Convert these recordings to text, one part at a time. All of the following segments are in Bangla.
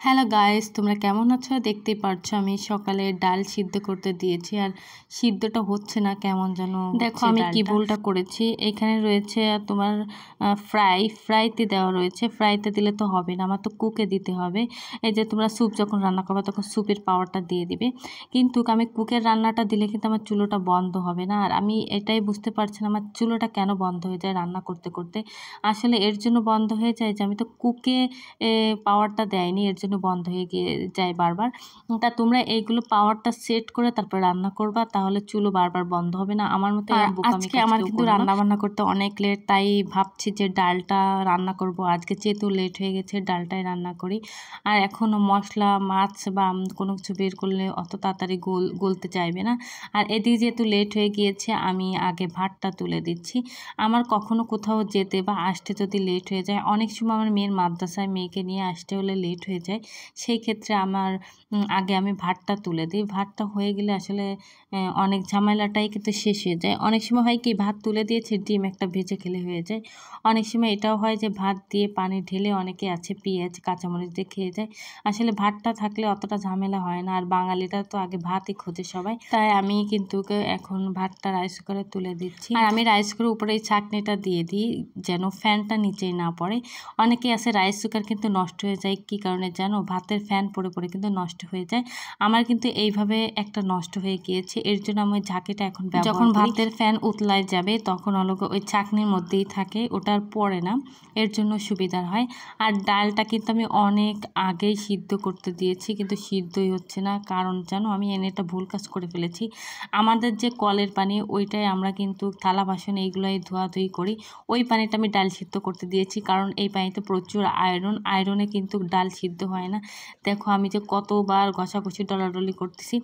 হ্যালো গাইস, তোমরা কেমন আছো? দেখতেই পারছো আমি সকালে ডাল সিদ্ধ করতে দিয়েছি আর সিদ্ধটা হচ্ছে না, কেমন যেন। দেখো আমি কি ভুলটা করেছি। এখানে রয়েছে তোমার ফ্রাইতে দেওয়া রয়েছে। ফ্রাইতে দিলে তো হবে না, আমার তো কুকে দিতে হবে। এই যে তোমরা স্যুপ যখন রান্না করবে তখন স্যুপের পাওয়ারটা দিয়ে দিবে, কিন্তু আমি কুকের রান্নাটা দিলে কিন্তু আমার চুলোটা বন্ধ হবে না। আর আমি এটাই বুঝতে পারছি না আমার চুলোটা কেন বন্ধ হয়ে যায় রান্না করতে করতে। আসলে এর জন্য বন্ধ হয়ে যায় যে আমি তো কুকে পাওয়ারটা দেয়নি, এর জন্য বন্ধ হয়ে গিয়ে যায় বারবার। তা তোমরা এইগুলো পাওয়ারটা সেট করে তারপর রান্না করবা, তাহলে চুলো বারবার বন্ধ হবে না। আমার মতো আজকে আমার কিন্তু রান্না বান্না করতে অনেক লেট, তাই ভাবছি যে ডালটা রান্না করব আজকে, যেহেতু লেট হয়ে গেছে ডালটাই রান্না করি। আর এখনও মশলা মাছ বা কোনো কিছু বের করলে অত তাড়াতাড়ি গলতে চাইবে না। আর এদিকে যেহেতু লেট হয়ে গিয়েছে আমি আগে ভাতটা তুলে দিচ্ছি। আমার কখনো কোথাও যেতে বা আসতে যদি লেট হয়ে যায়, অনেক সময় আমার মেয়ের মাদ্রাসায় মেয়েকে নিয়ে আসতে হলে লেট হয়ে যায়, সেই ক্ষেত্রে আমার আগে আমি ভাতটা তুলে দিই। ভাতটা হয়ে গেলে আসলে অনেক ঝামেলাটাই কিন্তু শেষ হয়ে যায়। অনেক সময় হয় কি, ভাত তুলে দিয়েছে ডিম একটা ভেজে খেলে হয়ে যায়। অনেক সময় এটাও হয় যে ভাত দিয়ে পানি ঢেলে অনেকে আছে পেঁয়াজ কাঁচামরিচ দিয়ে খেয়ে যায়। আসলে ভাতটা থাকলে অতটা ঝামেলা হয় না, আর বাঙালিরা তো আগে ভাতই খোঁজে সবাই। তাই আমি কিন্তু এখন ভাতটা রাইস কুকারে তুলে দিচ্ছি। আর আমি রাইস কুকারের উপরে এই ছাঁকনিটা দিয়ে দিই যেন ফ্যানটা নিচেই না পড়ে। অনেকে আছে রাইস কুকার কিন্তু নষ্ট হয়ে যায়, কি কারণে জানো? ভাতের ফ্যান পড়ে পড়ে কিন্তু নষ্ট হয়ে যায়। আমার কিন্তু এইভাবে একটা নষ্ট হয়ে গিয়েছে, এর জন্য আমি ঝাঁকিটা এখন ব্যবহার করি। যখন ভাতের ফ্যান উতলায় যাবে তখন হলো ওই ছাঁকনির মধ্যেই থাকে, ওটার পড়ে না, এর জন্য সুবিধার হয়। আর ডালটা কিন্তু আমি অনেক আগেই সিদ্ধ করতে দিয়েছি, কিন্তু সিদ্ধই হচ্ছে না। কারণ জানো, আমি এনে একটা ভুল কাজ করে ফেলেছি। আমাদের যে কলের পানি, ওইটাই আমরা কিন্তু থালা বাসন এইগুলোই ধোয়াধুয়ি করি, ওই পানিটা আমি ডাল সিদ্ধ করতে দিয়েছি। কারণ এই পানিতে প্রচুর আয়রনে কিন্তু ডাল সিদ্ধ হয় না। দেখো আমি যে কতবার ঘষাঘষি ডলাডলি করতেছি,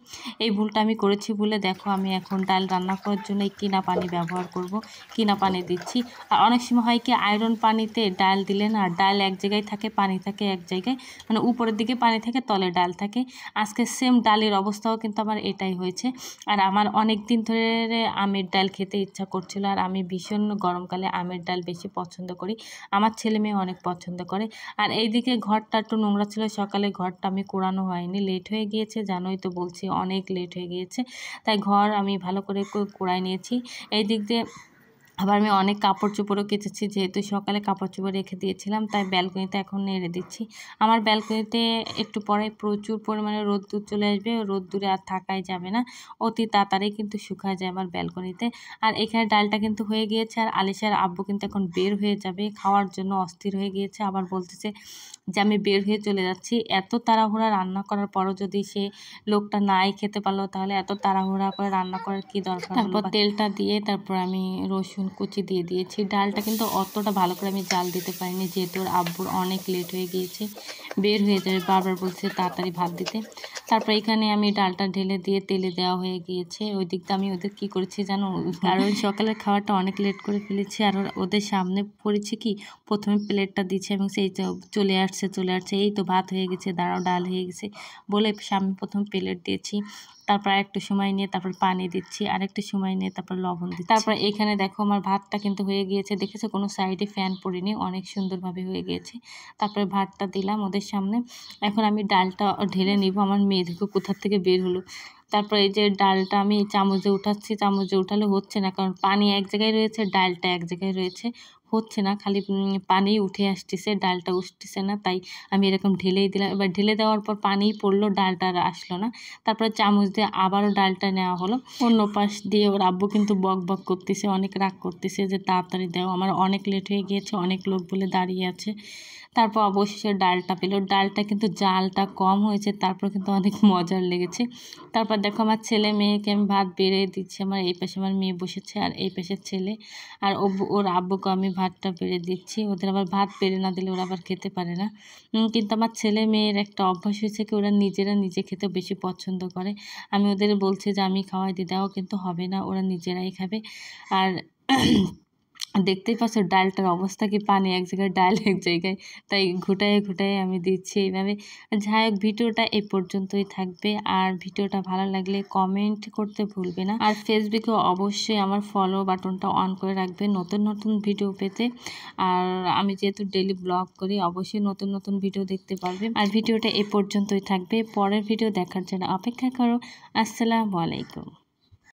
এই ভুলটা আমি করেছি বলে দেখো আমি এখন ডাল রান্না করার জন্য এই কিনা পানি ব্যবহার করব, কিনা পানি দিচ্ছি। আর অনেক সময় হয় কি, আয়রন পানিতে ডাল দিলে না, ডাল এক জায়গায় থাকে পানি থাকে এক জায়গায়, মানে উপরের দিকে পানি থাকে তলে ডাল থাকে। আজকে সেম ডালের অবস্থাও কিন্তু আমার এটাই হয়েছে। আর আমার অনেক দিন ধরে আমের ডাল খেতে ইচ্ছা করছিল, আর আমি ভীষণ গরমকালে আমের ডাল বেশি পছন্দ করি, আমার ছেলে মেয়ে অনেক পছন্দ করে। আর এইদিকে ঘরটা একটু নোংরা ছিল, সকালে ঘরটা আমি কোড়ানো হয়নি, লেট হয়ে গিয়েছে, জানোই তো, বলছি অনেক লেট হয়ে গিয়েছে, তাই ঘর আমি ভালো করে কোড়াই নিয়েছি। এই দিক দিয়ে আবার আমি অনেক কাপড় চোপড়ও কেচেছি, যেহেতু সকালে কাপড় চোপড় রেখে দিয়েছিলাম, তাই ব্যালকনিতে এখন নেড়ে দিচ্ছি। আমার ব্যালকনিতে একটু পরে প্রচুর পরিমাণে রোদ্দুর চলে আসবে, রোদ্দুরে আর থাকাই যাবে না, অতি তাড়াতাড়ি কিন্তু শুকায় যায় আমার ব্যালকনিতে। আর এখানে ডালটা কিন্তু হয়ে গিয়েছে, আর আলিশার আব্বু কিন্তু এখন বের হয়ে যাবে খাওয়ার জন্য, অস্থির হয়ে গিয়েছে, আবার বলতেছে যে আমি বের হয়ে চলে যাচ্ছি। এত তাড়াহুড়া রান্না করার পরও যদি সে লোকটা নাই খেতে পারলো, তাহলে এত তাড়াহুড়া করে রান্না করার কি দরকার? তারপর তেলটা দিয়ে তারপর আমি রসুন কুচি দিয়ে দিয়েছি। ডালটা কিন্তু অতটা ভালো করে আমি জাল দিতে পারিনি, যেহেতু ওর আব্বুর অনেক লেট হয়ে গিয়েছে, বের হয়ে যাবে, বারবার বলছে তাড়াতাড়ি ভাত দিতে। তারপর এখানে আমি ডালটা ঢেলে দিয়ে তেলে দেওয়া হয়ে গিয়েছে। ওই দিকটা আমি ওদের কি করেছি জানো, কারণ সকালের খাওয়াটা অনেক লেট করে ফেলেছি, আর ওদের সামনে পড়েছি কি, প্রথমে প্লেটটা দিচ্ছে এবং সেই চলে আসছে, এই তো ভাত হয়ে গেছে, দাঁড়াও ডাল হয়ে গেছে বলে সামনে প্রথম প্লেট দিয়েছি। তারপর একটু সময় নিয়ে তারপর পানি দিচ্ছি, আরেকটু সময় নিয়ে তারপর লবণ দিচ্ছি। তারপর এখানে দেখো আমার ভাতটা কিন্তু হয়ে গিয়েছে, দেখেছো কোনো সাইডে ফ্যান পড়েনি, অনেক সুন্দরভাবে হয়ে গিয়েছে। তারপরে ভাতটা দিলাম ওদের সামনে। এখন আমি ডালটা ঢেলে নিব। আমার মেয়ে দেখো কোথার থেকে বের হলো। তারপর এই যে ডালটা আমি চামচে উঠাচ্ছি, চামচে উঠালে হচ্ছে না, কারণ পানি এক জায়গায় রয়েছে, ডালটা এক জায়গায় রয়েছে, হচ্ছে না, খালি পানি উঠে আসতেছে, ডালটা উঠতেছে না, তাই আমি এরকম ঢেলেই দিলাম। এবার ঢেলে দেওয়ার পর পানিই পড়লো, ডালটা আর আসলো না। তারপরে চামচ দিয়ে আবারও ডালটা নেওয়া হলো। অন্য পাশ দিয়ে ওর আব্বু কিন্তু বক বক করতেছে, অনেক রাগ করতেছে যে তাড়াতাড়ি দাও, আমার অনেক লেট হয়ে গিয়েছে, অনেক লোক বলে দাঁড়িয়ে আছে। তারপর অবশেষে ডালটা পেল, ডালটা কিন্তু জালটা কম হয়েছে, তারপর কিন্তু অনেক মজার লেগেছে। তারপর দেখো আমার ছেলে মেয়েকে আমি ভাত বেড়ে দিচ্ছি, আমার এই পাশে আমার মেয়ে বসেছে আর এই পাশে ছেলে, আর ওর আব্বুকে আমি ভাতটা বেড়ে দিচ্ছি। ওদের আবার ভাত বেড়ে না দিলে ওরা আবার খেতে পারে না। কিন্তু আমার ছেলে মেয়ের একটা অভ্যাস হয়েছে কি, ওরা নিজেরা নিজে খেতে বেশি পছন্দ করে। আমি ওদের বলছি যে আমি খাওয়াই দিই, দাও, কিন্তু হবে না, ওরা নিজেরাই খাবে। আর দেখতেই পাচ্ছ ডালটার অবস্থা কি, পানি এক জায়গায় ডাল এক জায়গায়, তাই ঘুটায়ে ঘুটায়ে আমি দিচ্ছি এইভাবে। যাই হোক, ভিডিওটা এই পর্যন্তই থাকবে। আর ভিডিওটা ভালো লাগলে কমেন্ট করতে ভুলবে না। আর ফেসবুকে অবশ্যই আমার ফলো বাটনটা অন করে রাখবে নতুন নতুন ভিডিও পেতে। আর আমি যেহেতু ডেলি ব্লগ করি, অবশ্যই নতুন নতুন ভিডিও দেখতে পারবে। আর ভিডিওটা এই পর্যন্তই থাকবে, পরের ভিডিও দেখার জন্য অপেক্ষা করো। আসসালামু আলাইকুম।